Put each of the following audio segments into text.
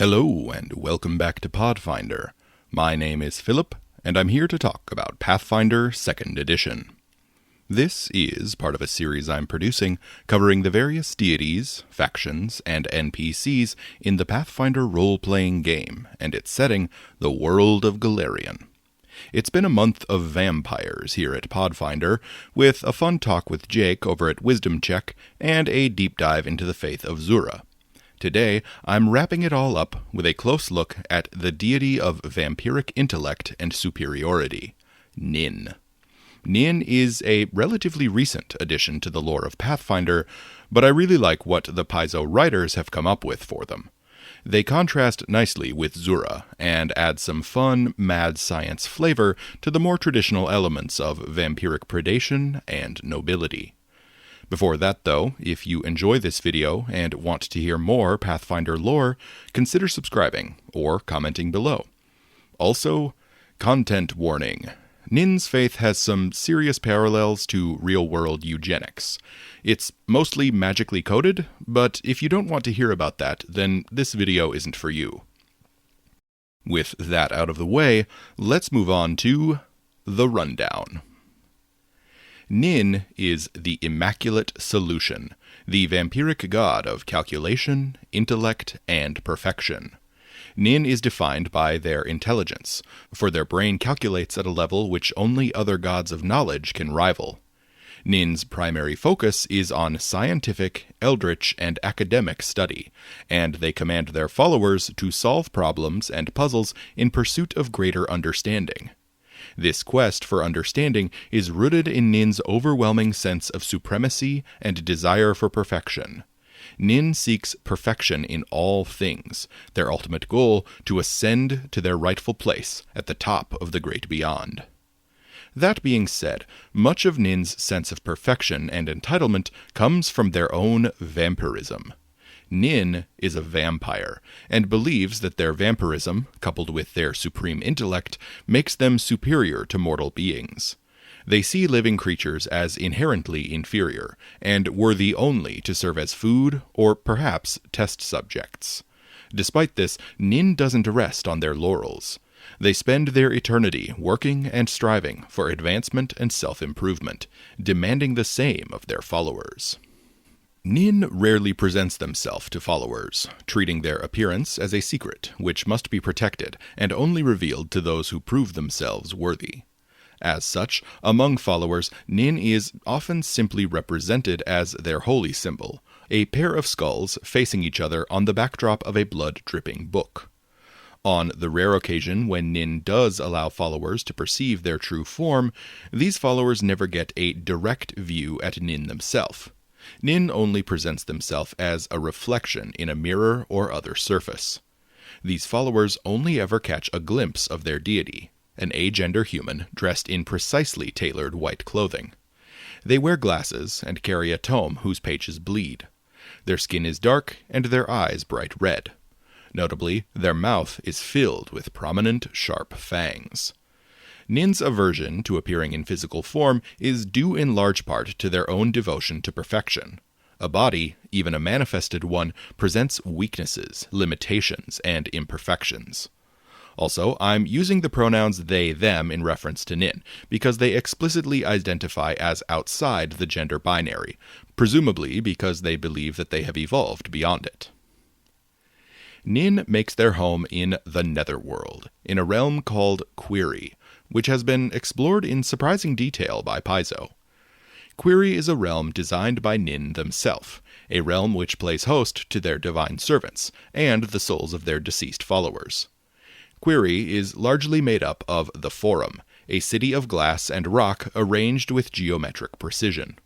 Hello, and welcome back to Pathfinder. My name is Philip, and I'm here to talk about Pathfinder 2nd Edition. This is part of a series I'm producing covering the various deities, factions, and NPCs in the Pathfinder role-playing game and its setting, the world of Golarion. It's been a month of vampires here at Pathfinder, with a fun talk with Jake over at Wisdom Check and a deep dive into the faith of Zura. Today, I'm wrapping it all up with a close look at the deity of vampiric intellect and superiority, Nin. Nin is a relatively recent addition to the lore of Pathfinder, but I really like what the Paizo writers have come up with for them. They contrast nicely with Zura, and add some fun, mad science flavor to the more traditional elements of vampiric predation and nobility. Before that, though, if you enjoy this video and want to hear more Pathfinder lore, consider subscribing or commenting below. Also, content warning. Nin's faith has some serious parallels to real-world eugenics. It's mostly magically coded, but if you don't want to hear about that, then this video isn't for you. With that out of the way, let's move on to the rundown. Nin is the Immaculate Solution, the vampiric god of calculation, intellect, and perfection. Nin is defined by their intelligence, for their brain calculates at a level which only other gods of knowledge can rival. Nin's primary focus is on scientific, eldritch, and academic study, and they command their followers to solve problems and puzzles in pursuit of greater understanding. This quest for understanding is rooted in Nin's overwhelming sense of supremacy and desire for perfection. Nin seeks perfection in all things, their ultimate goal to ascend to their rightful place at the top of the great beyond. That being said, much of Nin's sense of perfection and entitlement comes from their own vampirism. Nin is a vampire, and believes that their vampirism, coupled with their supreme intellect, makes them superior to mortal beings. They see living creatures as inherently inferior, and worthy only to serve as food or perhaps test subjects. Despite this, Nin doesn't rest on their laurels. They spend their eternity working and striving for advancement and self-improvement, demanding the same of their followers. Nin rarely presents themselves to followers, treating their appearance as a secret, which must be protected and only revealed to those who prove themselves worthy. As such, among followers, Nin is often simply represented as their holy symbol, a pair of skulls facing each other on the backdrop of a blood-dripping book. On the rare occasion when Nin does allow followers to perceive their true form, these followers never get a direct view at Nin themselves. Nin only presents themselves as a reflection in a mirror or other surface. These followers only ever catch a glimpse of their deity, an agender human dressed in precisely tailored white clothing. They wear glasses and carry a tome whose pages bleed. Their skin is dark and their eyes bright red. Notably, their mouth is filled with prominent, sharp fangs. Nin's aversion to appearing in physical form is due in large part to their own devotion to perfection. A body, even a manifested one, presents weaknesses, limitations, and imperfections. Also, I'm using the pronouns they, them in reference to Nin, because they explicitly identify as outside the gender binary, presumably because they believe that they have evolved beyond it. Nin makes their home in the Netherworld, in a realm called Query, which has been explored in surprising detail by Paizo. Query is a realm designed by Nin themselves, a realm which plays host to their divine servants, and the souls of their deceased followers. Query is largely made up of the Forum, a city of glass and rock arranged with geometric precision.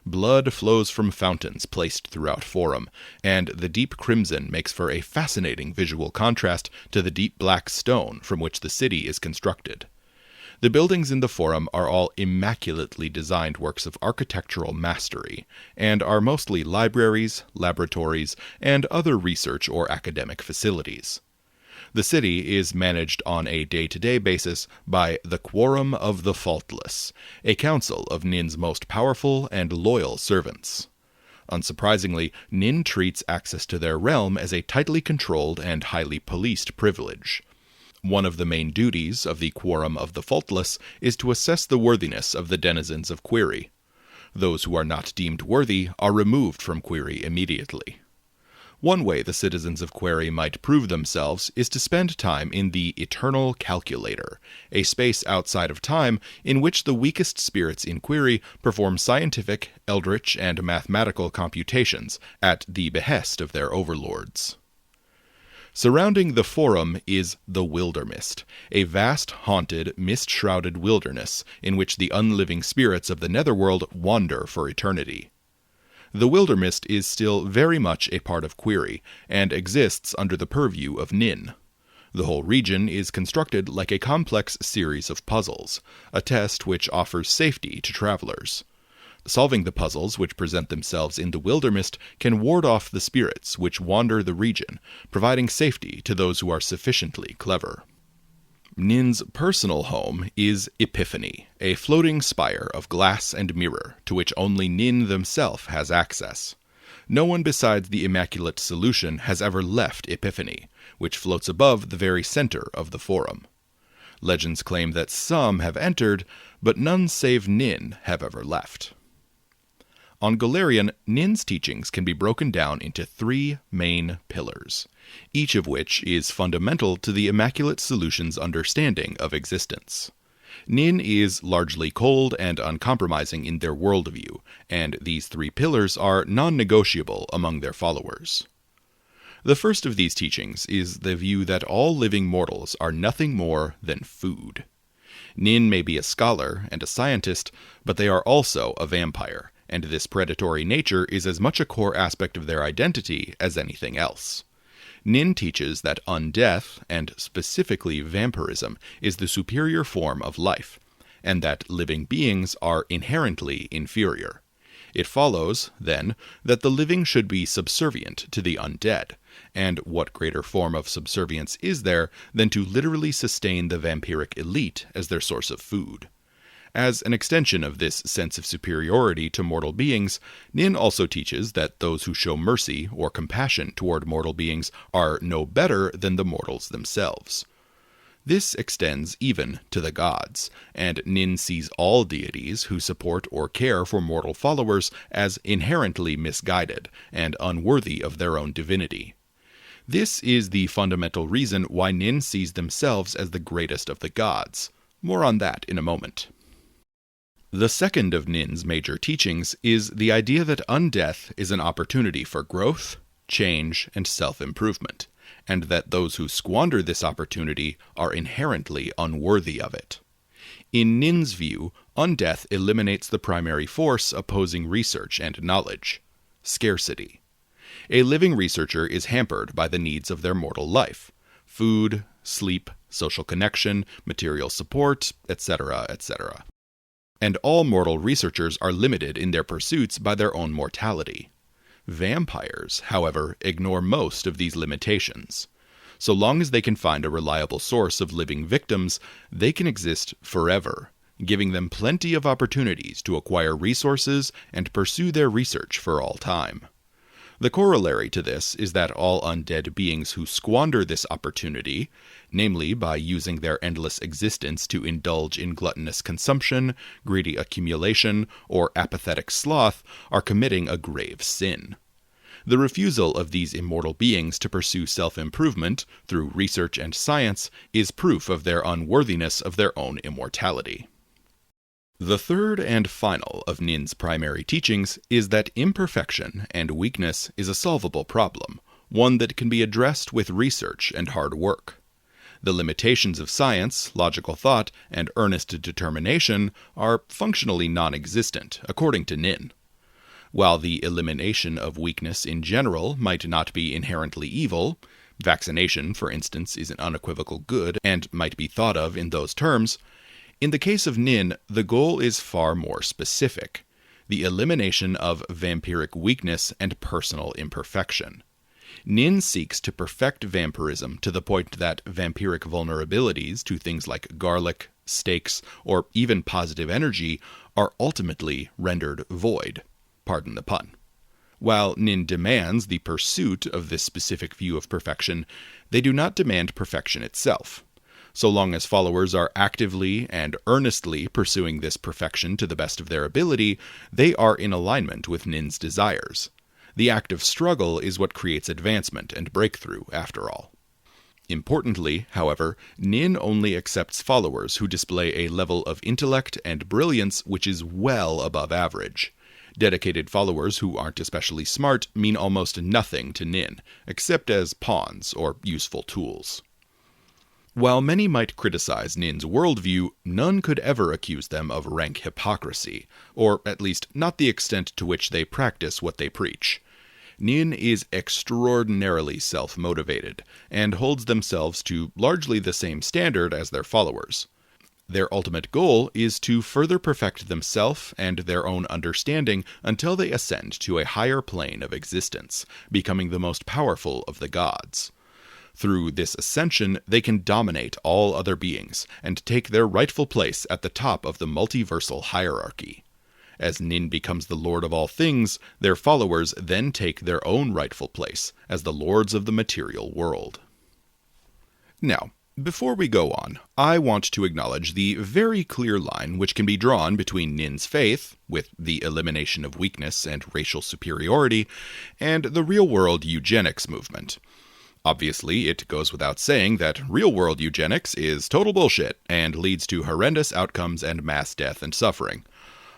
Blood flows from fountains placed throughout Forum, and the deep crimson makes for a fascinating visual contrast to the deep black stone from which the city is constructed. The buildings in the Forum are all immaculately designed works of architectural mastery, and are mostly libraries, laboratories, and other research or academic facilities. The city is managed on a day-to-day basis by the Quorum of the Faultless, a council of Nin's most powerful and loyal servants. Unsurprisingly, Nin treats access to their realm as a tightly controlled and highly policed privilege. One of the main duties of the Quorum of the Faultless is to assess the worthiness of the denizens of Query. Those who are not deemed worthy are removed from Query immediately. One way the citizens of Query might prove themselves is to spend time in the Eternal Calculator, a space outside of time in which the weakest spirits in Query perform scientific, eldritch, and mathematical computations at the behest of their overlords. Surrounding the Forum is the Wildermist, a vast, haunted, mist-shrouded wilderness in which the unliving spirits of the Netherworld wander for eternity. The Wildermist is still very much a part of Query, and exists under the purview of Nin. The whole region is constructed like a complex series of puzzles, a test which offers safety to travelers. Solving the puzzles which present themselves in the Wildermist can ward off the spirits which wander the region, providing safety to those who are sufficiently clever. Nin's personal home is Epiphany, a floating spire of glass and mirror to which only Nin themselves has access. No one besides the Immaculate Solution has ever left Epiphany, which floats above the very center of the Forum. Legends claim that some have entered, but none save Nin have ever left. On Golarion, Nin's teachings can be broken down into 3 main pillars, each of which is fundamental to the Immaculate Solution's understanding of existence. Nin is largely cold and uncompromising in their worldview, and these 3 pillars are non-negotiable among their followers. The first of these teachings is the view that all living mortals are nothing more than food. Nin may be a scholar and a scientist, but they are also a vampire, and this predatory nature is as much a core aspect of their identity as anything else. Nin teaches that undeath, and specifically vampirism, is the superior form of life, and that living beings are inherently inferior. It follows, then, that the living should be subservient to the undead, and what greater form of subservience is there than to literally sustain the vampiric elite as their source of food? As an extension of this sense of superiority to mortal beings, Nin also teaches that those who show mercy or compassion toward mortal beings are no better than the mortals themselves. This extends even to the gods, and Nin sees all deities who support or care for mortal followers as inherently misguided and unworthy of their own divinity. This is the fundamental reason why Nin sees themselves as the greatest of the gods. More on that in a moment. The second of Nin's major teachings is the idea that undeath is an opportunity for growth, change, and self-improvement, and that those who squander this opportunity are inherently unworthy of it. In Nin's view, undeath eliminates the primary force opposing research and knowledge: scarcity. A living researcher is hampered by the needs of their mortal life: food, sleep, social connection, material support, etc., etc. And all mortal researchers are limited in their pursuits by their own mortality. Vampires, however, ignore most of these limitations. So long as they can find a reliable source of living victims, they can exist forever, giving them plenty of opportunities to acquire resources and pursue their research for all time. The corollary to this is that all undead beings who squander this opportunity, namely by using their endless existence to indulge in gluttonous consumption, greedy accumulation, or apathetic sloth, are committing a grave sin. The refusal of these immortal beings to pursue self-improvement through research and science is proof of their unworthiness of their own immortality. The third and final of Nin's primary teachings is that imperfection and weakness is a solvable problem, one that can be addressed with research and hard work. The limitations of science, logical thought, and earnest determination are functionally non-existent, according to Nin. While the elimination of weakness in general might not be inherently evil, vaccination, for instance, is an unequivocal good and might be thought of in those terms, in the case of Nin, the goal is far more specific: the elimination of vampiric weakness and personal imperfection. Nin seeks to perfect vampirism to the point that vampiric vulnerabilities to things like garlic, steaks, or even positive energy are ultimately rendered void. Pardon the pun. While Nin demands the pursuit of this specific view of perfection, they do not demand perfection itself. So long as followers are actively and earnestly pursuing this perfection to the best of their ability, they are in alignment with Nin's desires. The act of struggle is what creates advancement and breakthrough, after all. Importantly, however, Nin only accepts followers who display a level of intellect and brilliance which is well above average. Dedicated followers who aren't especially smart mean almost nothing to Nin, except as pawns or useful tools. While many might criticize Nin's worldview, none could ever accuse them of rank hypocrisy, or at least not the extent to which they practice what they preach. Nin is extraordinarily self-motivated, and holds themselves to largely the same standard as their followers. Their ultimate goal is to further perfect themselves and their own understanding until they ascend to a higher plane of existence, becoming the most powerful of the gods. Through this ascension, they can dominate all other beings and take their rightful place at the top of the multiversal hierarchy. As Nin becomes the lord of all things, their followers then take their own rightful place as the lords of the material world. Now, before we go on, I want to acknowledge the very clear line which can be drawn between Nin's faith, with the elimination of weakness and racial superiority, and the real-world eugenics movement. Obviously, it goes without saying that real-world eugenics is total bullshit and leads to horrendous outcomes and mass death and suffering.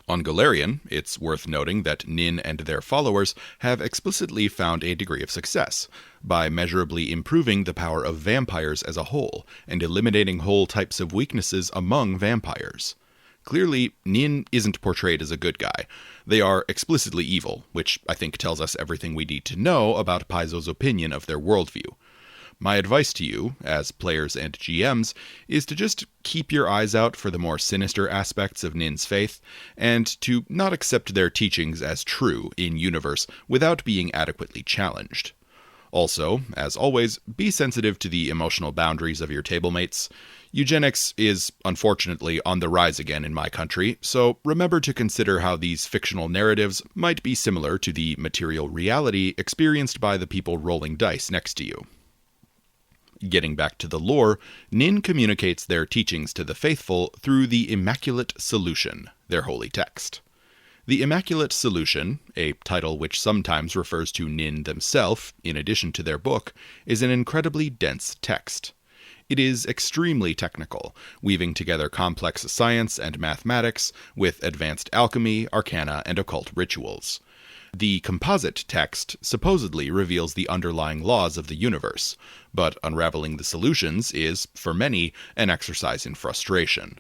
On Golarion, it's worth noting that Nin and their followers have explicitly found a degree of success by measurably improving the power of vampires as a whole and eliminating whole types of weaknesses among vampires. Clearly, Nin isn't portrayed as a good guy. They are explicitly evil, which I think tells us everything we need to know about Paizo's opinion of their worldview. My advice to you, as players and GMs, is to just keep your eyes out for the more sinister aspects of Nin's faith, and to not accept their teachings as true in-universe without being adequately challenged. Also, as always, be sensitive to the emotional boundaries of your tablemates. Eugenics is, unfortunately, on the rise again in my country, so remember to consider how these fictional narratives might be similar to the material reality experienced by the people rolling dice next to you. Getting back to the lore, Nin communicates their teachings to the faithful through the Immaculate Solution, their holy text. The Immaculate Solution, a title which sometimes refers to Nin themselves, in addition to their book, is an incredibly dense text. It is extremely technical, weaving together complex science and mathematics with advanced alchemy, arcana, and occult rituals. The composite text supposedly reveals the underlying laws of the universe, but unraveling the solutions is, for many, an exercise in frustration.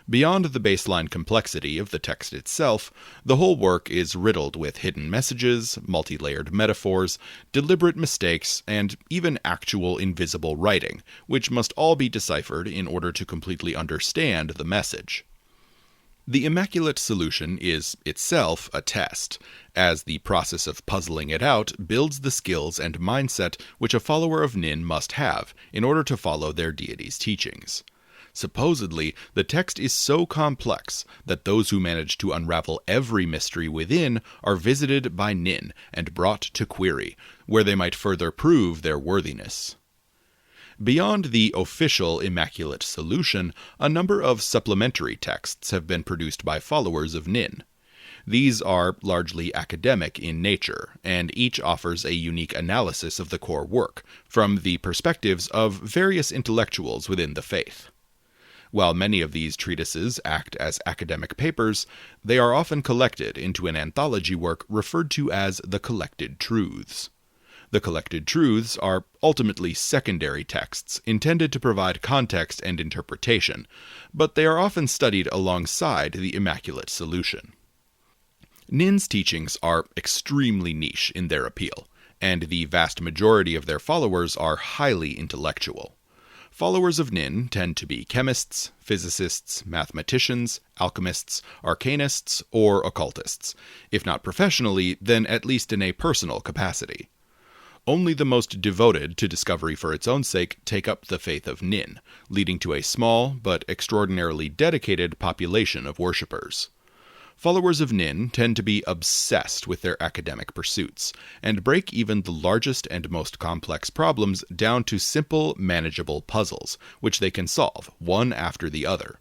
Beyond the baseline complexity of the text itself, the whole work is riddled with hidden messages, multi-layered metaphors, deliberate mistakes, and even actual invisible writing, which must all be deciphered in order to completely understand the message. The Immaculate Solution is itself a test, as the process of puzzling it out builds the skills and mindset which a follower of Nin must have in order to follow their deity's teachings. Supposedly, the text is so complex that those who manage to unravel every mystery within are visited by Nin and brought to query, where they might further prove their worthiness. Beyond the official Immaculate Solution, a number of supplementary texts have been produced by followers of Nin. These are largely academic in nature, and each offers a unique analysis of the core work, from the perspectives of various intellectuals within the faith. While many of these treatises act as academic papers, they are often collected into an anthology work referred to as the Collected Truths. The Collected Truths are ultimately secondary texts intended to provide context and interpretation, but they are often studied alongside the Immaculate Solution. Nin's teachings are extremely niche in their appeal, and the vast majority of their followers are highly intellectual. Followers of Nin tend to be chemists, physicists, mathematicians, alchemists, arcanists, or occultists, if not professionally, then at least in a personal capacity. Only the most devoted to discovery for its own sake take up the faith of Nin, leading to a small but extraordinarily dedicated population of worshippers. Followers of Nin tend to be obsessed with their academic pursuits, and break even the largest and most complex problems down to simple, manageable puzzles, which they can solve, one after the other.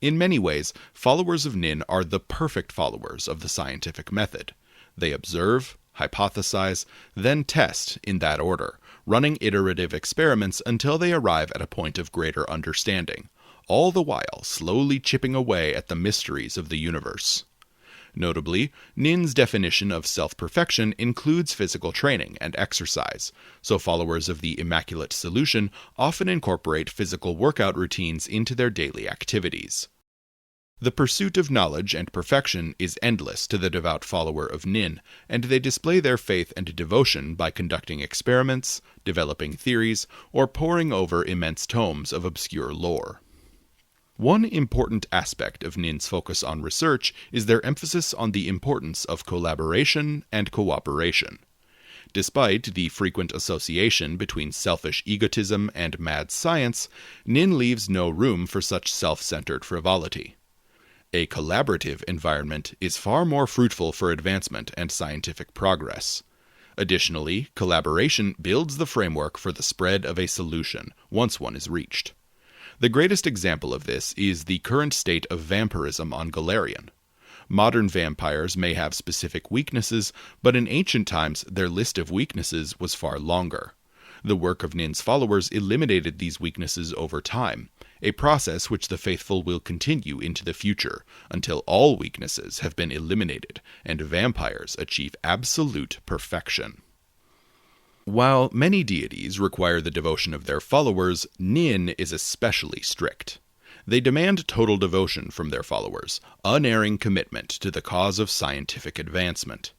In many ways, followers of Nin are the perfect followers of the scientific method. They observe, hypothesize, then test in that order, running iterative experiments until they arrive at a point of greater understanding, all the while slowly chipping away at the mysteries of the universe. Notably, Nin's definition of self-perfection includes physical training and exercise, so followers of the Immaculate Solution often incorporate physical workout routines into their daily activities. The pursuit of knowledge and perfection is endless to the devout follower of Nin, and they display their faith and devotion by conducting experiments, developing theories, or poring over immense tomes of obscure lore. One important aspect of Nin's focus on research is their emphasis on the importance of collaboration and cooperation. Despite the frequent association between selfish egotism and mad science, Nin leaves no room for such self-centered frivolity. A collaborative environment is far more fruitful for advancement and scientific progress. Additionally, collaboration builds the framework for the spread of a solution once one is reached. The greatest example of this is the current state of vampirism on Golarion. Modern vampires may have specific weaknesses, but in ancient times their list of weaknesses was far longer. The work of Nin's followers eliminated these weaknesses over time, a process which the faithful will continue into the future, until all weaknesses have been eliminated and vampires achieve absolute perfection. While many deities require the devotion of their followers, Nin is especially strict. They demand total devotion from their followers, unerring commitment to the cause of scientific advancement.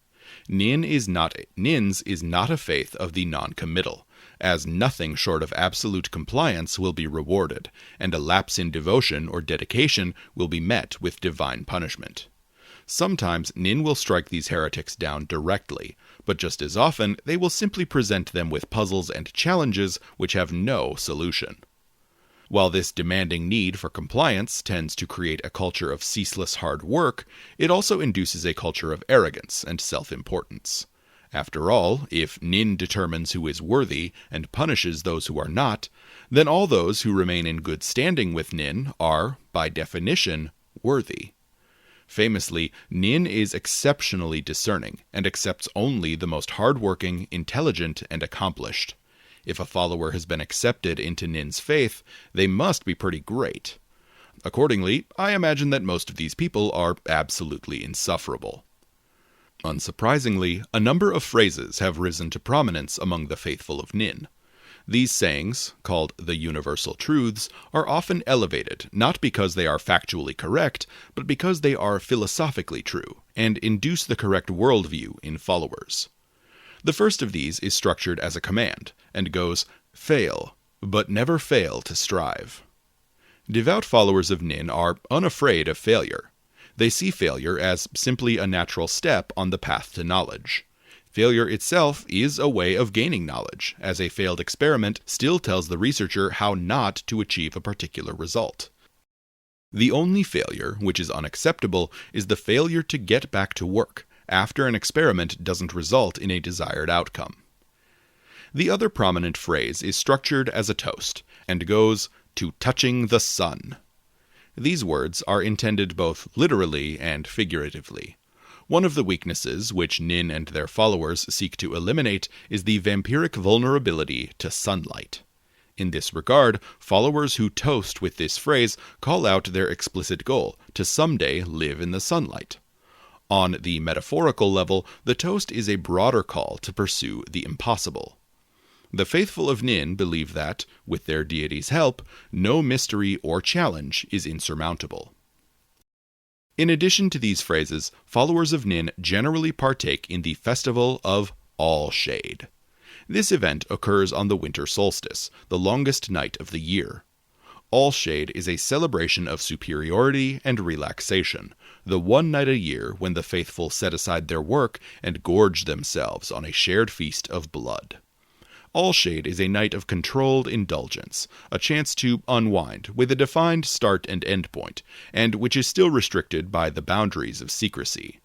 Nin's is not a faith of the non-committal, as nothing short of absolute compliance will be rewarded, and a lapse in devotion or dedication will be met with divine punishment. Sometimes Nin will strike these heretics down directly, but just as often they will simply present them with puzzles and challenges which have no solution. While this demanding need for compliance tends to create a culture of ceaseless hard work, it also induces a culture of arrogance and self-importance. After all, if Nin determines who is worthy and punishes those who are not, then all those who remain in good standing with Nin are, by definition, worthy. Famously, Nin is exceptionally discerning and accepts only the most hard-working, intelligent, and accomplished. If a follower has been accepted into Nin's faith, they must be pretty great. Accordingly, I imagine that most of these people are absolutely insufferable. Unsurprisingly, a number of phrases have risen to prominence among the faithful of Nin. These sayings, called the universal truths, are often elevated not because they are factually correct, but because they are philosophically true, and induce the correct worldview in followers. The first of these is structured as a command, and goes, "Fail, but never fail to strive." Devout followers of Nin are unafraid of failure. They see failure as simply a natural step on the path to knowledge. Failure itself is a way of gaining knowledge, as a failed experiment still tells the researcher how not to achieve a particular result. The only failure which is unacceptable is the failure to get back to work after an experiment doesn't result in a desired outcome. The other prominent phrase is structured as a toast, and goes, "to touching the sun." These words are intended both literally and figuratively. One of the weaknesses which Nin and their followers seek to eliminate is the vampiric vulnerability to sunlight. In this regard, followers who toast with this phrase call out their explicit goal to someday live in the sunlight. On the metaphorical level, the toast is a broader call to pursue the impossible. The faithful of Nin believe that, with their deity's help, no mystery or challenge is insurmountable. In addition to these phrases, followers of Nin generally partake in the festival of All Shade. This event occurs on the winter solstice, the longest night of the year. All Shade is a celebration of superiority and relaxation, the one night a year when the faithful set aside their work and gorge themselves on a shared feast of blood. Allshade is a night of controlled indulgence, a chance to unwind with a defined start and end point, and which is still restricted by the boundaries of secrecy.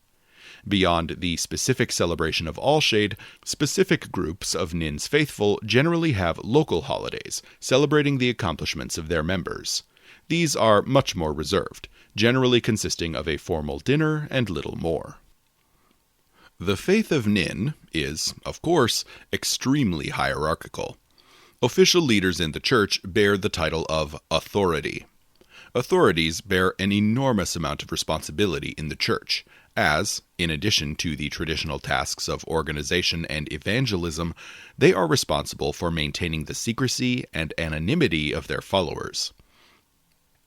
Beyond the specific celebration of Allshade, specific groups of Nin's faithful generally have local holidays, celebrating the accomplishments of their members. These are much more reserved, generally consisting of a formal dinner and little more. The faith of Nin is, of course, extremely hierarchical. Official leaders in the church bear the title of authority. Authorities bear an enormous amount of responsibility in the church, as, in addition to the traditional tasks of organization and evangelism, they are responsible for maintaining the secrecy and anonymity of their followers.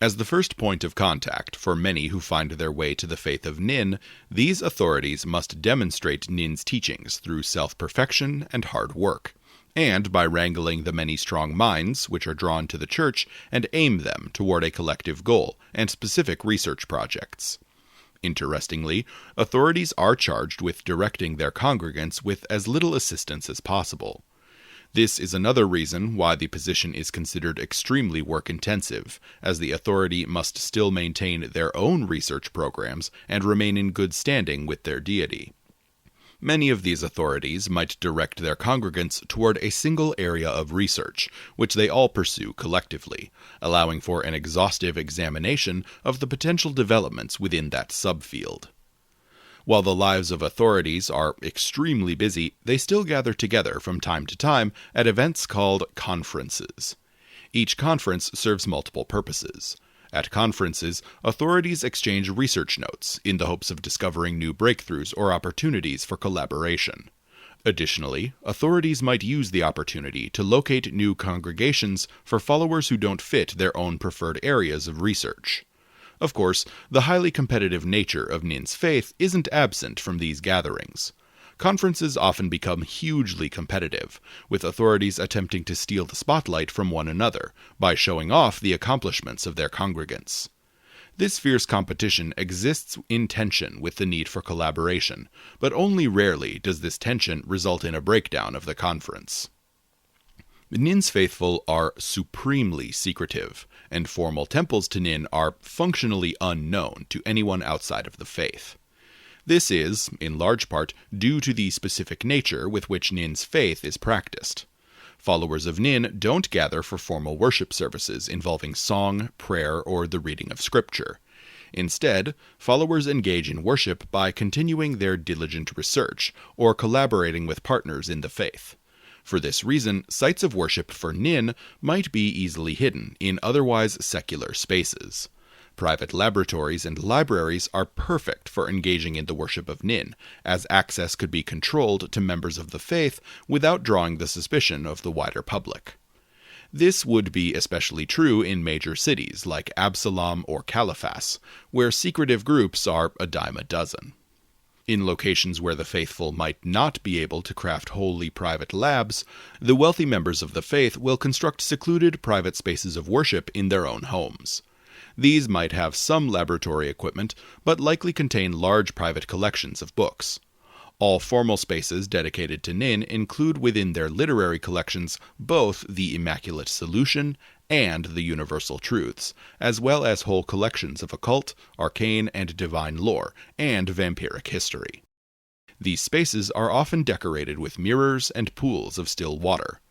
As the first point of contact for many who find their way to the faith of Nin, these authorities must demonstrate Nin's teachings through self-perfection and hard work, and by wrangling the many strong minds which are drawn to the church and aim them toward a collective goal and specific research projects. Interestingly, authorities are charged with directing their congregants with as little assistance as possible. This is another reason why the position is considered extremely work-intensive, as the authority must still maintain their own research programs and remain in good standing with their deity. Many of these authorities might direct their congregants toward a single area of research, which they all pursue collectively, allowing for an exhaustive examination of the potential developments within that subfield. While the lives of authorities are extremely busy, they still gather together from time to time at events called conferences. Each conference serves multiple purposes. At conferences, authorities exchange research notes in the hopes of discovering new breakthroughs or opportunities for collaboration. Additionally, authorities might use the opportunity to locate new congregations for followers who don't fit their own preferred areas of research. Of course, the highly competitive nature of Nin's faith isn't absent from these gatherings. Conferences often become hugely competitive, with authorities attempting to steal the spotlight from one another by showing off the accomplishments of their congregants. This fierce competition exists in tension with the need for collaboration, but only rarely does this tension result in a breakdown of the conference. Nin's faithful are supremely secretive, and formal temples to Nin are functionally unknown to anyone outside of the faith. This is, in large part, due to the specific nature with which Nin's faith is practiced. Followers of Nin don't gather for formal worship services involving song, prayer, or the reading of scripture. Instead, followers engage in worship by continuing their diligent research or collaborating with partners in the faith. For this reason, sites of worship for Nin might be easily hidden in otherwise secular spaces. Private laboratories and libraries are perfect for engaging in the worship of Nin, as access could be controlled to members of the faith without drawing the suspicion of the wider public. This would be especially true in major cities like Absalom or Caliphas, where secretive groups are a dime a dozen. In locations where the faithful might not be able to craft wholly private labs, the wealthy members of the faith will construct secluded private spaces of worship in their own homes. These might have some laboratory equipment, but likely contain large private collections of books. All formal spaces dedicated to Nin include within their literary collections both the Immaculate Solution and the Universal Truths, as well as whole collections of occult, arcane, and divine lore, and vampiric history. These spaces are often decorated with mirrors and pools of still water.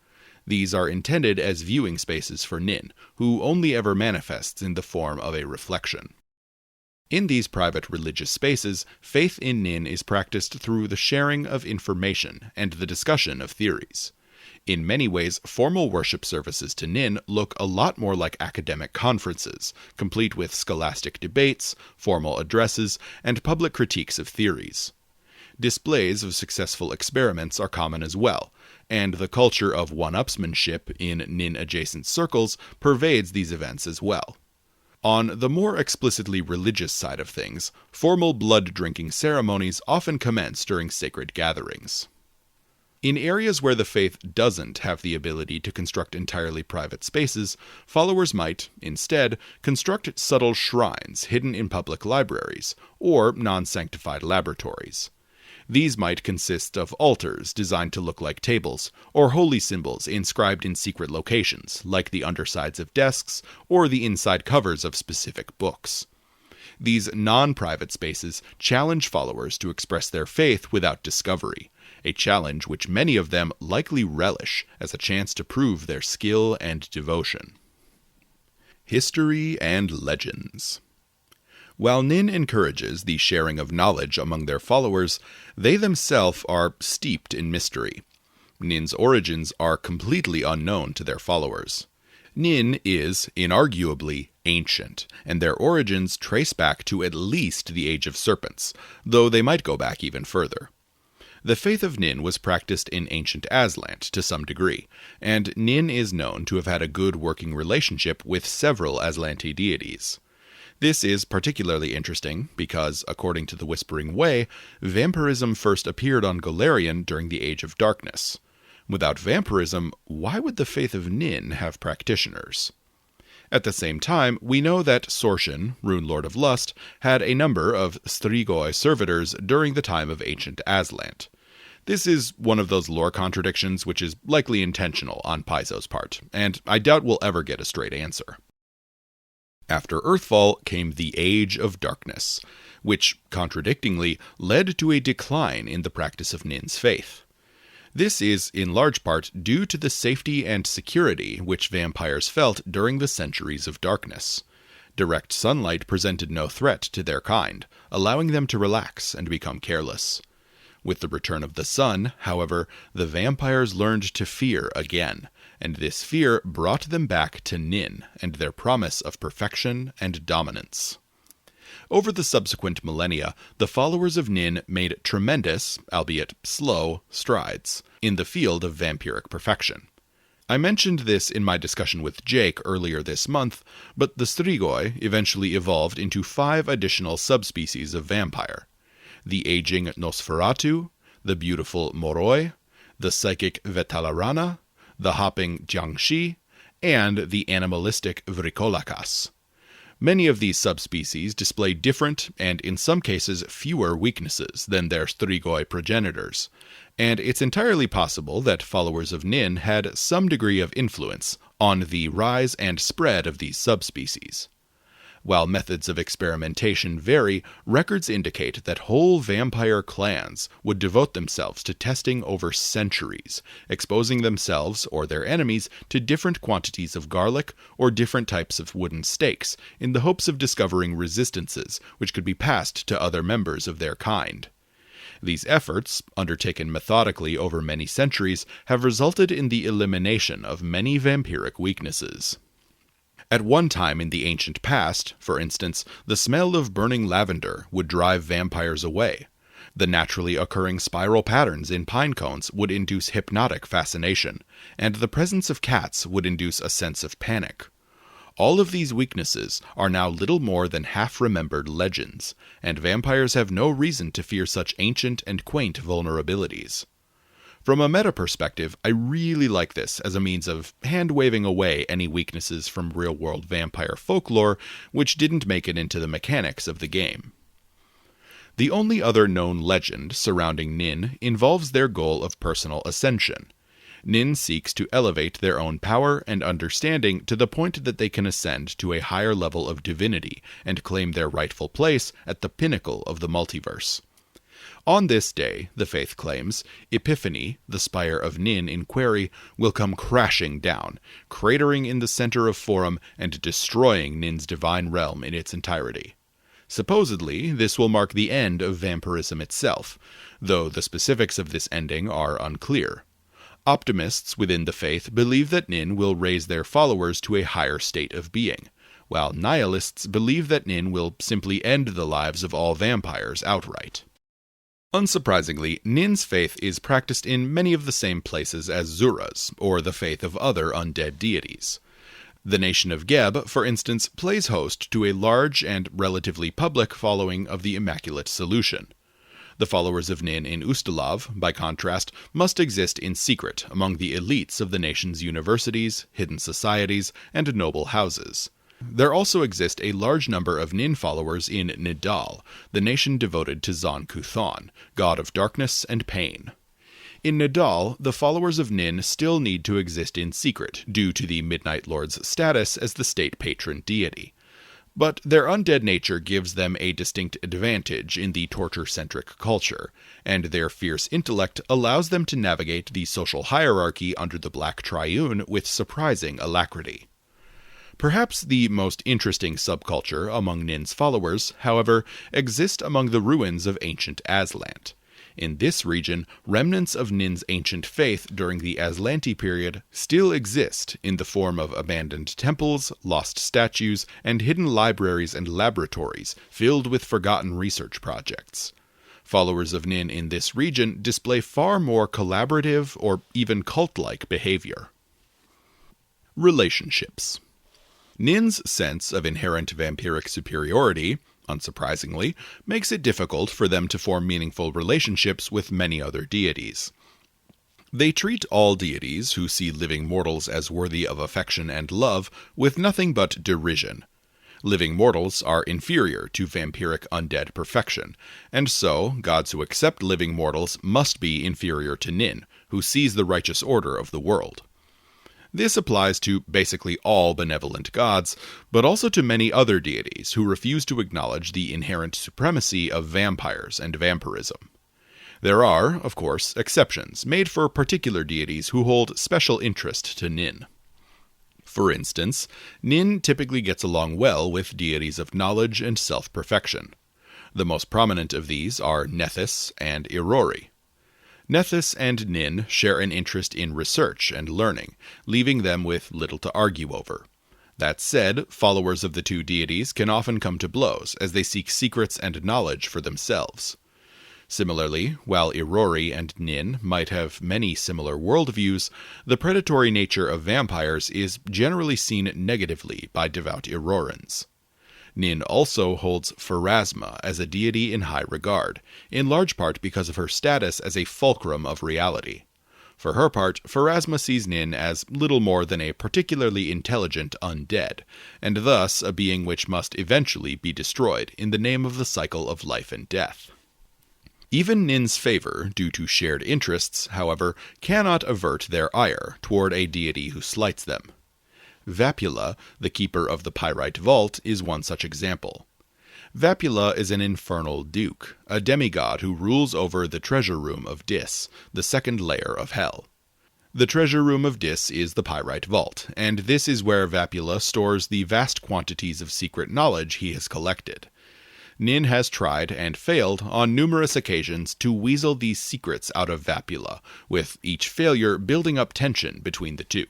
These are intended as viewing spaces for Nin, who only ever manifests in the form of a reflection. In these private religious spaces, faith in Nin is practiced through the sharing of information and the discussion of theories. In many ways, formal worship services to Nin look a lot more like academic conferences, complete with scholastic debates, formal addresses, and public critiques of theories. Displays of successful experiments are common as well, and the culture of one-upsmanship in Nin-adjacent circles pervades these events as well. On the more explicitly religious side of things, formal blood-drinking ceremonies often commence during sacred gatherings. In areas where the faith doesn't have the ability to construct entirely private spaces, followers might, instead, construct subtle shrines hidden in public libraries, or non-sanctified laboratories. These might consist of altars designed to look like tables, or holy symbols inscribed in secret locations, like the undersides of desks or the inside covers of specific books. These non-private spaces challenge followers to express their faith without discovery, a challenge which many of them likely relish as a chance to prove their skill and devotion. History and legends. While Nin encourages the sharing of knowledge among their followers, they themselves are steeped in mystery. Nin's origins are completely unknown to their followers. Nin is, inarguably, ancient, and their origins trace back to at least the Age of Serpents, though they might go back even further. The faith of Nin was practiced in ancient Aslant to some degree, and Nin is known to have had a good working relationship with several Aslanti deities. This is particularly interesting because, according to the Whispering Way, vampirism first appeared on Golarion during the Age of Darkness. Without vampirism, why would the faith of Nin have practitioners? At the same time, we know that Sorshan, Rune Lord of Lust, had a number of Strigoi servitors during the time of ancient Aslant. This is one of those lore contradictions which is likely intentional on Paizo's part, and I doubt we'll ever get a straight answer. After Earthfall came the Age of Darkness, which, contradictingly, led to a decline in the practice of Nin's faith. This is, in large part, due to the safety and security which vampires felt during the centuries of darkness. Direct sunlight presented no threat to their kind, allowing them to relax and become careless. With the return of the sun, however, the vampires learned to fear again, and this fear brought them back to Nin and their promise of perfection and dominance. Over the subsequent millennia, the followers of Nin made tremendous, albeit slow, strides in the field of vampiric perfection. I mentioned this in my discussion with Jake earlier this month, but the Strigoi eventually evolved into 5 additional subspecies of vampire: the aging Nosferatu, the beautiful Moroi, the psychic Vetalarana, the hopping Jiangshi, and the animalistic Vrikolakas. Many of these subspecies display different, and in some cases fewer, weaknesses than their Strigoi progenitors, and it's entirely possible that followers of Nin had some degree of influence on the rise and spread of these subspecies. While methods of experimentation vary, records indicate that whole vampire clans would devote themselves to testing over centuries, exposing themselves or their enemies to different quantities of garlic or different types of wooden stakes in the hopes of discovering resistances which could be passed to other members of their kind. These efforts, undertaken methodically over many centuries, have resulted in the elimination of many vampiric weaknesses. At one time in the ancient past, for instance, the smell of burning lavender would drive vampires away. The naturally occurring spiral patterns in pine cones would induce hypnotic fascination, and the presence of cats would induce a sense of panic. All of these weaknesses are now little more than half-remembered legends, and vampires have no reason to fear such ancient and quaint vulnerabilities. From a meta perspective, I really like this as a means of hand-waving away any weaknesses from real-world vampire folklore which didn't make it into the mechanics of the game. The only other known legend surrounding Nin involves their goal of personal ascension. Nin seeks to elevate their own power and understanding to the point that they can ascend to a higher level of divinity and claim their rightful place at the pinnacle of the multiverse. On this day, the faith claims, Epiphany, the spire of Nin in Query, will come crashing down, cratering in the center of Forum and destroying Nin's divine realm in its entirety. Supposedly, this will mark the end of vampirism itself, though the specifics of this ending are unclear. Optimists within the faith believe that Nin will raise their followers to a higher state of being, while nihilists believe that Nin will simply end the lives of all vampires outright. Unsurprisingly, Nin's faith is practiced in many of the same places as Zura's, or the faith of other undead deities. The nation of Geb, for instance, plays host to a large and relatively public following of the Immaculate Solution. The followers of Nin in Ustalav, by contrast, must exist in secret among the elites of the nation's universities, hidden societies, and noble houses. there also exist a large number of Nin followers in Nidal, the nation devoted to Zon Kuthon, god of darkness and pain. In Nidal, the followers of Nin still need to exist in secret due to the Midnight Lord's status as the state patron deity. But their undead nature gives them a distinct advantage in the torture-centric culture, and their fierce intellect allows them to navigate the social hierarchy under the Black Triune with surprising alacrity. Perhaps the most interesting subculture among Nin's followers, however, exist among the ruins of ancient Aslant. In this region, remnants of Nin's ancient faith during the Aslanti period still exist in the form of abandoned temples, lost statues, and hidden libraries and laboratories filled with forgotten research projects. Followers of Nin in this region display far more collaborative or even cult-like behavior. Relationships. Nin's sense of inherent vampiric superiority, unsurprisingly, makes it difficult for them to form meaningful relationships with many other deities. They treat all deities who see living mortals as worthy of affection and love with nothing but derision. Living mortals are inferior to vampiric undead perfection, and so gods who accept living mortals must be inferior to Nin, who sees the righteous order of the world. This applies to basically all benevolent gods, but also to many other deities who refuse to acknowledge the inherent supremacy of vampires and vampirism. There are, of course, exceptions made for particular deities who hold special interest to Nin. For instance, Nin typically gets along well with deities of knowledge and self-perfection. The most prominent of these are Nethys and Irori. Nethys and Nin share an interest in research and learning, leaving them with little to argue over. That said, followers of the two deities can often come to blows as they seek secrets and knowledge for themselves. Similarly, while Irori and Nin might have many similar worldviews, the predatory nature of vampires is generally seen negatively by devout Irorans. Nin also holds Pharasma as a deity in high regard, in large part because of her status as a fulcrum of reality. For her part, Pharasma sees Nin as little more than a particularly intelligent undead, and thus a being which must eventually be destroyed in the name of the cycle of life and death. Even Nin's favor, due to shared interests, however, cannot avert their ire toward a deity who slights them. Vapula, the keeper of the Pyrite Vault, is one such example. Vapula is an infernal duke, a demigod who rules over the treasure room of Dis, the second layer of hell. The treasure room of Dis is the Pyrite Vault, and this is where Vapula stores the vast quantities of secret knowledge he has collected. Nin has tried and failed on numerous occasions to weasel these secrets out of Vapula, with each failure building up tension between the two.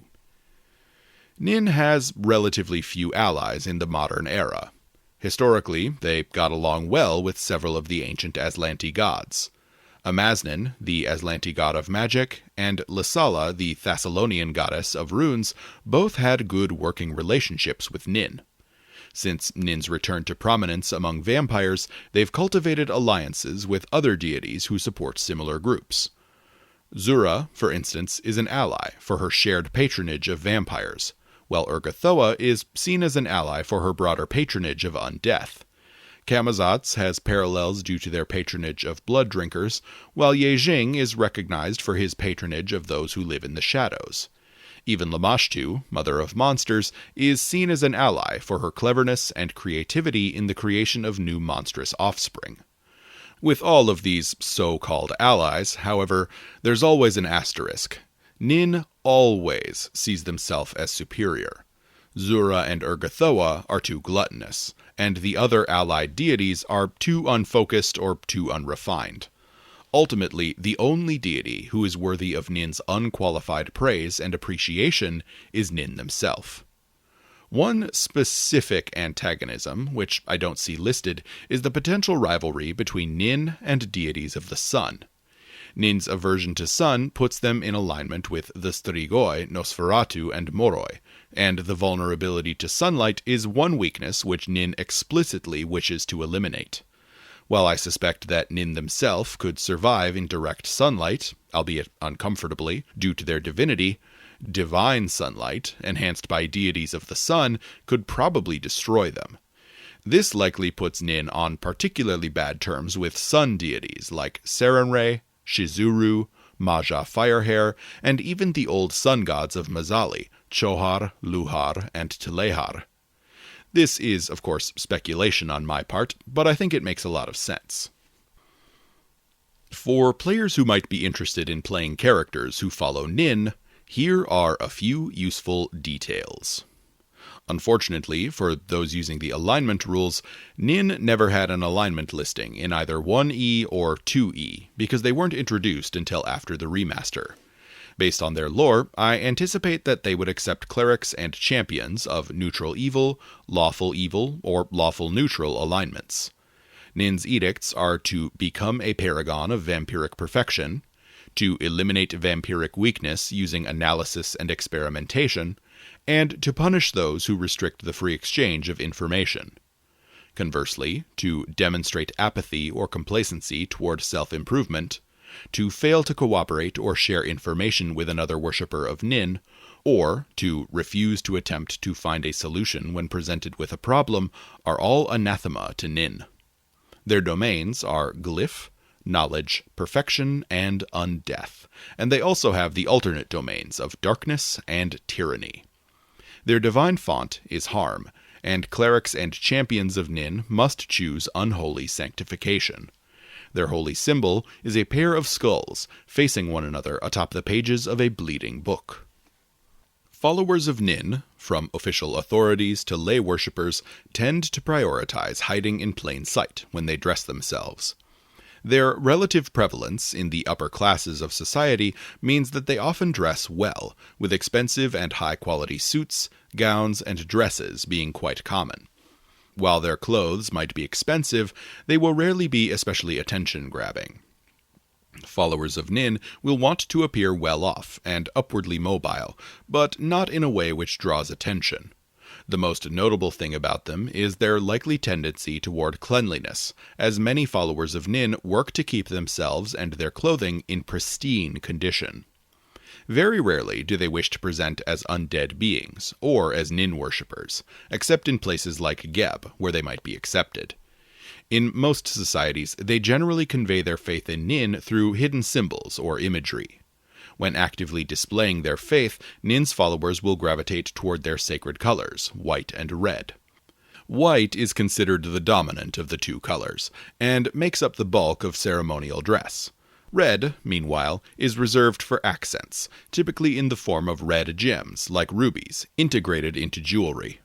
Nin has relatively few allies in the modern era. Historically, they got along well with several of the ancient Aslanti gods. Amaznan, the Aslanti god of magic, and Lysala, the Thessalonian goddess of runes, both had good working relationships with Nin. Since Nin's return to prominence among vampires, they've cultivated alliances with other deities who support similar groups. Zura, for instance, is an ally for her shared patronage of vampires, while Urgathoa is seen as an ally for her broader patronage of undeath. Camazotz has parallels due to their patronage of blood drinkers, while Yejing is recognized for his patronage of those who live in the shadows. Even Lamashtu, mother of monsters, is seen as an ally for her cleverness and creativity in the creation of new monstrous offspring. With all of these so-called allies, however, there's always an asterisk. Nin always sees themselves as superior. Zura and Urgathoa are too gluttonous, and the other allied deities are too unfocused or too unrefined. Ultimately, the only deity who is worthy of Nin's unqualified praise and appreciation is Nin themselves. One specific antagonism, which I don't see listed, is the potential rivalry between Nin and deities of the sun. Nin's aversion to sun puts them in alignment with the Strigoi, Nosferatu, and Moroi, and the vulnerability to sunlight is one weakness which Nin explicitly wishes to eliminate. While I suspect that Nin themselves could survive in direct sunlight, albeit uncomfortably, due to their divinity, Divine sunlight, enhanced by deities of the sun, could probably destroy them. This likely puts Nin on particularly bad terms with sun deities like Sarenrae, Shizuru, Maja Firehair, and even the old sun gods of Mazali, Chohar, Luhar, and Telehar. This is, of course, speculation on my part, but I think it makes a lot of sense. For players who might be interested in playing characters who follow Nin, here are a few useful details. Unfortunately, for those using the alignment rules, Nin never had an alignment listing in either 1E or 2E, because they weren't introduced until after the remaster. Based on their lore, I anticipate that they would accept clerics and champions of neutral evil, or lawful neutral alignments. Nin's edicts are to become a paragon of vampiric perfection, to eliminate vampiric weakness using analysis and experimentation, and to punish those who restrict the free exchange of information. Conversely, to demonstrate apathy or complacency toward self-improvement, to fail to cooperate or share information with another worshipper of Nin, or to refuse to attempt to find a solution when presented with a problem, are all anathema to Nin. Their domains are glyph, knowledge, perfection, and undeath, and they also have the alternate domains of darkness and tyranny. Their divine font is harm, and clerics and champions of Nin must choose unholy sanctification. Their holy symbol is a pair of skulls facing one another atop the pages of a bleeding book. Followers of Nin, from official authorities to lay worshippers, tend to prioritize hiding in plain sight when they dress themselves. Their relative prevalence in the upper classes of society means that they often dress well, with expensive and high-quality suits, gowns, and dresses being quite common. While their clothes might be expensive, they will rarely be especially attention-grabbing. Followers of Nin will want to appear well-off and upwardly mobile, but not in a way which draws attention. The most notable thing about them is their likely tendency toward cleanliness, as many followers of Nin work to keep themselves and their clothing in pristine condition. Very rarely do they wish to present as undead beings, or as Nin worshippers, except in places like Geb, where they might be accepted. In most societies, they generally convey their faith in Nin through hidden symbols or imagery. When actively displaying their faith, Nin's followers will gravitate toward their sacred colors, white and red. White is considered the dominant of the two colors, and makes up the bulk of ceremonial dress. Red, meanwhile, is reserved for accents, typically in the form of red gems, like rubies, integrated into jewelry.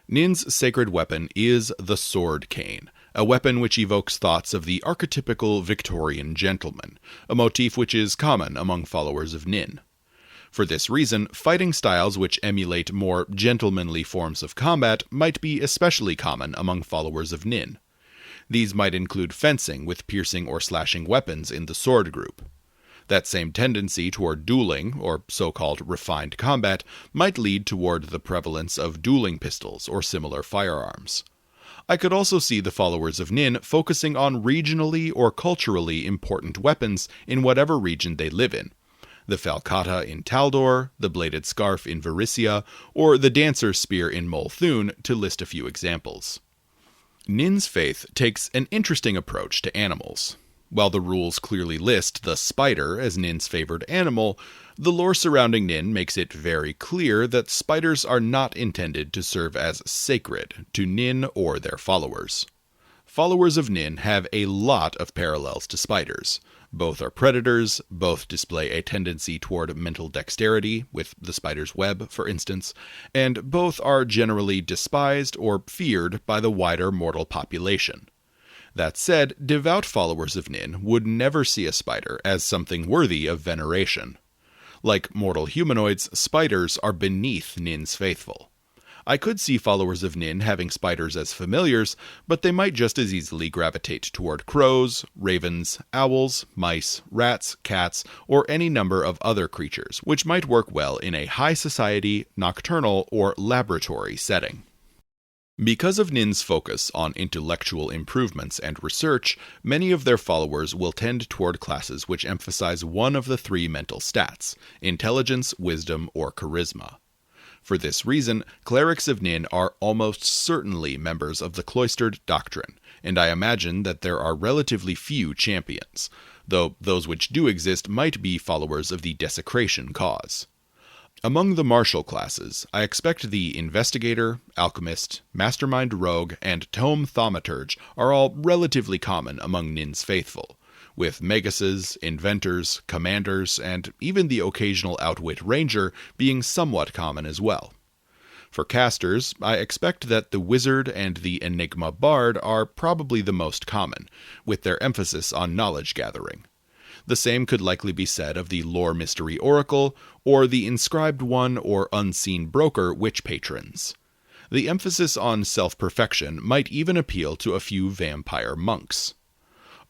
Nin's sacred weapon is the sword cane, a weapon which evokes thoughts of the archetypical Victorian gentleman, a motif which is common among followers of Nin. For this reason, fighting styles which emulate more gentlemanly forms of combat might be especially common among followers of Nin. These might include fencing with piercing or slashing weapons in the sword group. That same tendency toward dueling, or so-called refined combat, might lead toward the prevalence of dueling pistols or similar firearms. I could also see the followers of Nin focusing on regionally or culturally important weapons in whatever region they live in. The falcata in Taldor, the bladed scarf in Varisia, or the dancer's spear in Molthun, to list a few examples. Nin's faith takes an interesting approach to animals. While the rules clearly list the spider as Nin's favored animal, the lore surrounding Nin makes it very clear that spiders are not intended to serve as sacred to Nin or their followers. Followers of Nin have a lot of parallels to spiders. Both are predators, both display a tendency toward mental dexterity, with the spider's web, for instance, and both are generally despised or feared by the wider mortal population. That said, devout followers of Nin would never see a spider as something worthy of veneration. Like mortal humanoids, spiders are beneath Nin's faithful. I could see followers of Nin having spiders as familiars, but they might just as easily gravitate toward crows, ravens, owls, mice, rats, cats, or any number of other creatures, which might work well in a high society, nocturnal, or laboratory setting. Because of Nin's focus on intellectual improvements and research, many of their followers will tend toward classes which emphasize one of the three mental stats: intelligence, wisdom, or charisma. For this reason, clerics of Nin are almost certainly members of the cloistered doctrine, and I imagine that there are relatively few champions, though those which do exist might be followers of the desecration cause. Among the martial classes, I expect the Investigator, Alchemist, Mastermind Rogue, and Tome Thaumaturge are all relatively common among Nin's faithful, with Maguses, Inventors, Commanders, and even the occasional Outwit Ranger being somewhat common as well. For casters, I expect that the Wizard and the Enigma Bard are probably the most common, with their emphasis on knowledge gathering. The same could likely be said of the Lore Mystery Oracle, or the Inscribed One or Unseen Broker Witch Patrons. The emphasis on self-perfection might even appeal to a few vampire monks.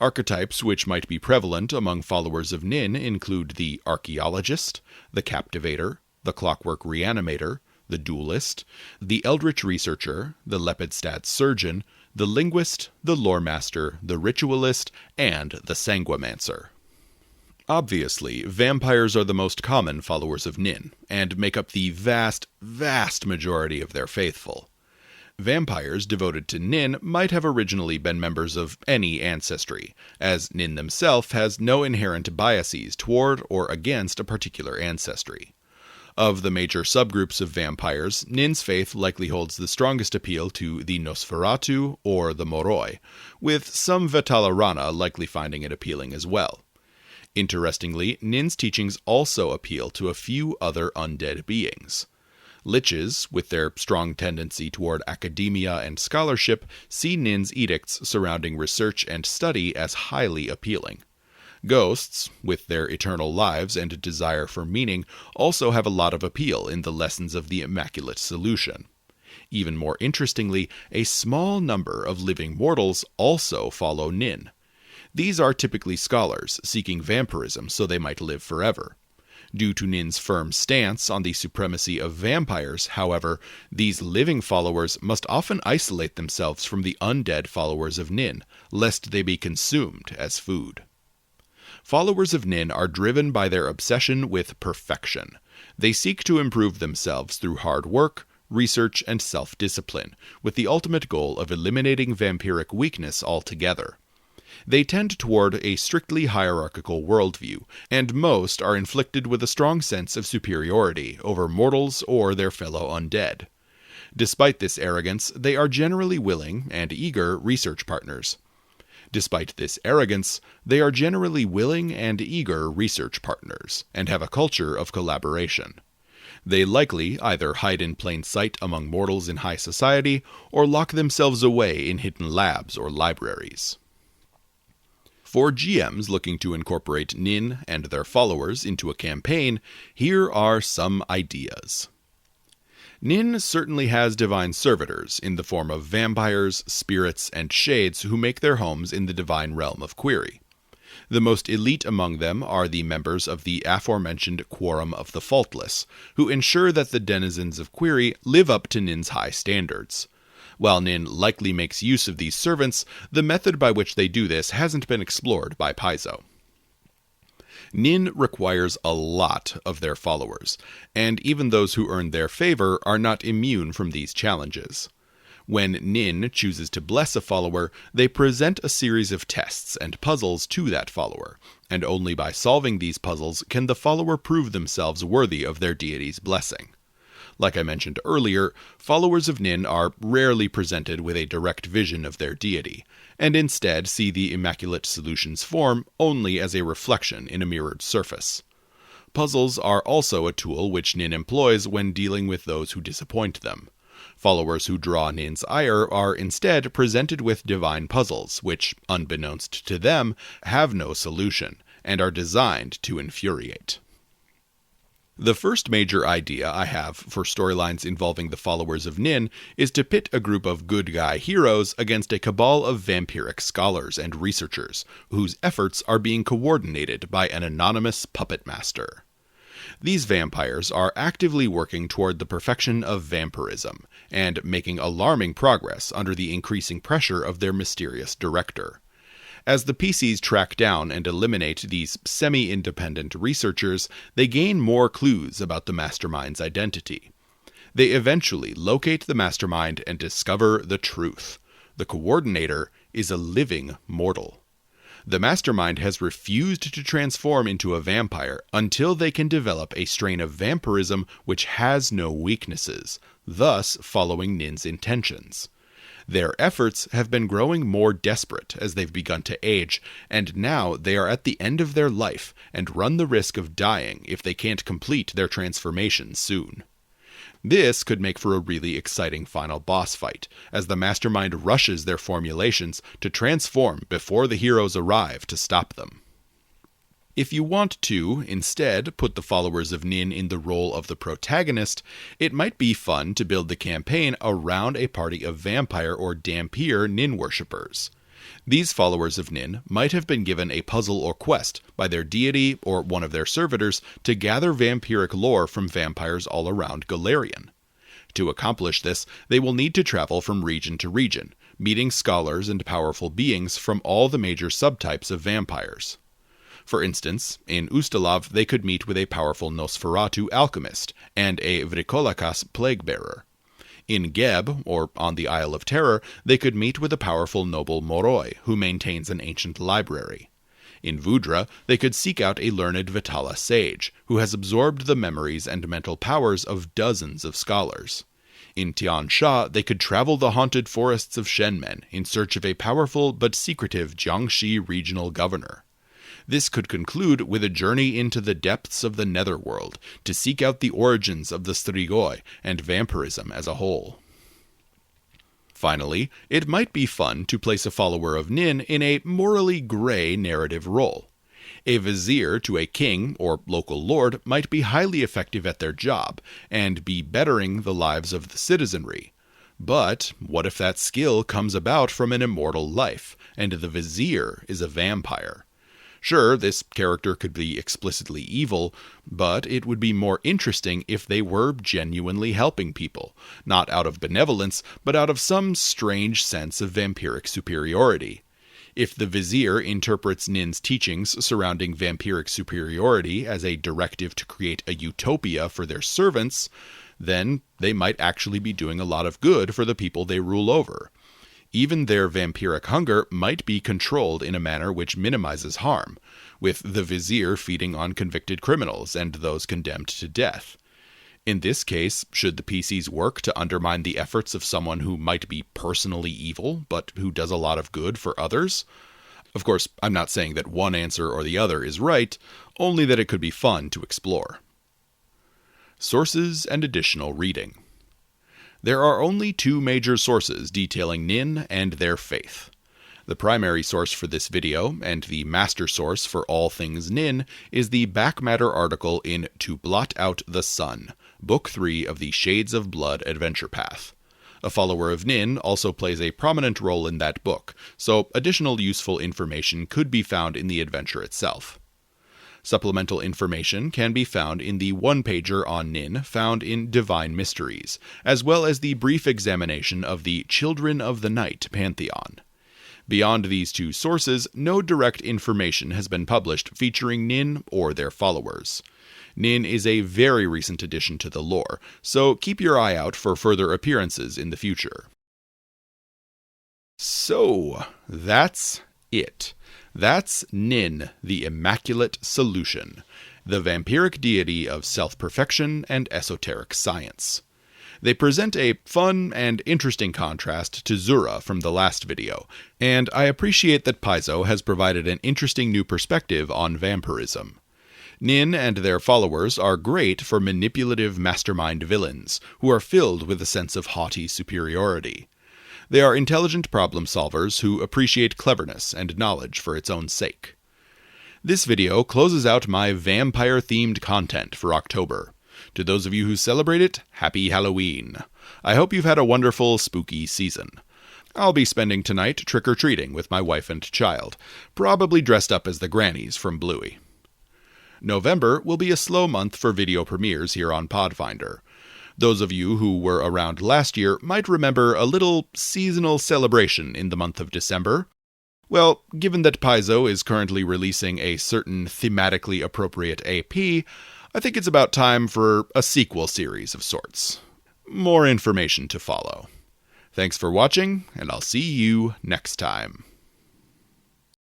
Archetypes which might be prevalent among followers of Nin include the Archaeologist, the Captivator, the Clockwork Reanimator, the Duelist, the Eldritch Researcher, the Lepidstadt Surgeon, the Linguist, the Lore Master, the Ritualist, and the Sanguimancer. Obviously, vampires are the most common followers of Nin, and make up the vast, vast majority of their faithful. Vampires devoted to Nin might have originally been members of any ancestry, as Nin themselves has no inherent biases toward or against a particular ancestry. Of the major subgroups of vampires, Nin's faith likely holds the strongest appeal to the Nosferatu or the Moroi, with some Vetalarana likely finding it appealing as well. Interestingly, Nin's teachings also appeal to a few other undead beings. Liches, with their strong tendency toward academia and scholarship, see Nin's edicts surrounding research and study as highly appealing. Ghosts, with their eternal lives and desire for meaning, also have a lot of appeal in the lessons of the Immaculate Solution. Even more interestingly, a small number of living mortals also follow Nin. These are typically scholars seeking vampirism so they might live forever. Due to Nin's firm stance on the supremacy of vampires, however, these living followers must often isolate themselves from the undead followers of Nin, lest they be consumed as food. Followers of Nin are driven by their obsession with perfection. They seek to improve themselves through hard work, research, and self-discipline, with the ultimate goal of eliminating vampiric weakness altogether. They tend toward a strictly hierarchical worldview, and most are inflicted with a strong sense of superiority over mortals or their fellow undead. Despite this arrogance, they are generally willing and eager research partners. And have a culture of collaboration. They likely either hide in plain sight among mortals in high society, or lock themselves away in hidden labs or libraries. For GMs looking to incorporate Nin and their followers into a campaign, here are some ideas. Nin certainly has divine servitors in the form of vampires, spirits, and shades who make their homes in the divine realm of Quiri. The most elite among them are the members of the aforementioned Quorum of the Faultless, who ensure that the denizens of Quiri live up to Nin's high standards. While Nin likely makes use of these servants, the method by which they do this hasn't been explored by Paizo. Nin requires a lot of their followers, and even those who earn their favor are not immune from these challenges. When Nin chooses to bless a follower, they present a series of tests and puzzles to that follower, and only by solving these puzzles can the follower prove themselves worthy of their deity's blessing. Like I mentioned earlier, followers of Nin are rarely presented with a direct vision of their deity, and instead see the Immaculate Solution's form only as a reflection in a mirrored surface. Puzzles are also a tool which Nin employs when dealing with those who disappoint them. Followers who draw Nin's ire are instead presented with divine puzzles, which, unbeknownst to them, have no solution, and are designed to infuriate. The first major idea I have for storylines involving the followers of Nin is to pit a group of good guy heroes against a cabal of vampiric scholars and researchers, whose efforts are being coordinated by an anonymous puppet master. These vampires are actively working toward the perfection of vampirism, and making alarming progress under the increasing pressure of their mysterious director. As the PCs track down and eliminate these semi-independent researchers, they gain more clues about the mastermind's identity. They eventually locate the mastermind and discover the truth. The coordinator is a living mortal. The mastermind has refused to transform into a vampire until they can develop a strain of vampirism which has no weaknesses, thus following Nin's intentions. Their efforts have been growing more desperate as they've begun to age, and now they are at the end of their life and run the risk of dying if they can't complete their transformation soon. This could make for a really exciting final boss fight, as the mastermind rushes their formulations to transform before the heroes arrive to stop them. If you want to, instead, put the followers of Nin in the role of the protagonist, it might be fun to build the campaign around a party of vampire or dhampir Nin worshippers. These followers of Nin might have been given a puzzle or quest by their deity or one of their servitors to gather vampiric lore from vampires all around Golarion. To accomplish this, they will need to travel from region to region, meeting scholars and powerful beings from all the major subtypes of vampires. For instance, in Ustalav they could meet with a powerful Nosferatu alchemist and a Vrikolakas plague-bearer. In Geb, or on the Isle of Terror, they could meet with a powerful noble Moroi, who maintains an ancient library. In Vudra, they could seek out a learned Vitala sage, who has absorbed the memories and mental powers of dozens of scholars. In Tian Sha, they could travel the haunted forests of Shenmen in search of a powerful but secretive Jiangxi regional governor. This could conclude with a journey into the depths of the Netherworld to seek out the origins of the Strigoi and vampirism as a whole. Finally, it might be fun to place a follower of Nin in a morally gray narrative role. A vizier to a king or local lord might be highly effective at their job and be bettering the lives of the citizenry. But what if that skill comes about from an immortal life, and the vizier is a vampire? Sure, this character could be explicitly evil, but it would be more interesting if they were genuinely helping people, not out of benevolence, but out of some strange sense of vampiric superiority. If the vizier interprets Nin's teachings surrounding vampiric superiority as a directive to create a utopia for their servants, then they might actually be doing a lot of good for the people they rule over. Even their vampiric hunger might be controlled in a manner which minimizes harm, with the vizier feeding on convicted criminals and those condemned to death. In this case, should the PCs work to undermine the efforts of someone who might be personally evil, but who does a lot of good for others? Of course, I'm not saying that one answer or the other is right, only that it could be fun to explore. Sources and additional reading. There are only two major sources detailing Nin and their faith. The primary source for this video, and the master source for all things Nin, is the back matter article in To Blot Out the Sun, Book 3 of the Shades of Blood adventure path. A follower of Nin also plays a prominent role in that book, so additional useful information could be found in the adventure itself. Supplemental information can be found in the one-pager on Nin found in Divine Mysteries, as well as the brief examination of the Children of the Night pantheon. Beyond these two sources, no direct information has been published featuring Nin or their followers. Nin is a very recent addition to the lore, so keep your eye out for further appearances in the future. So, that's it. That's Nin, the Immaculate Solution, the vampiric deity of self-perfection and esoteric science. They present a fun and interesting contrast to Zura from the last video, and I appreciate that Paizo has provided an interesting new perspective on vampirism. Nin and their followers are great for manipulative mastermind villains, who are filled with a sense of haughty superiority. They are intelligent problem solvers who appreciate cleverness and knowledge for its own sake. This video closes out my vampire-themed content for October. To those of you who celebrate it, happy Halloween. I hope you've had a wonderful, spooky season. I'll be spending tonight trick-or-treating with my wife and child, probably dressed up as the grannies from Bluey. November will be a slow month for video premieres here on Pathfinder. Those of you who were around last year might remember a little seasonal celebration in the month of December. Well, given that Paizo is currently releasing a certain thematically appropriate AP, I think it's about time for a sequel series of sorts. More information to follow. Thanks for watching, and I'll see you next time.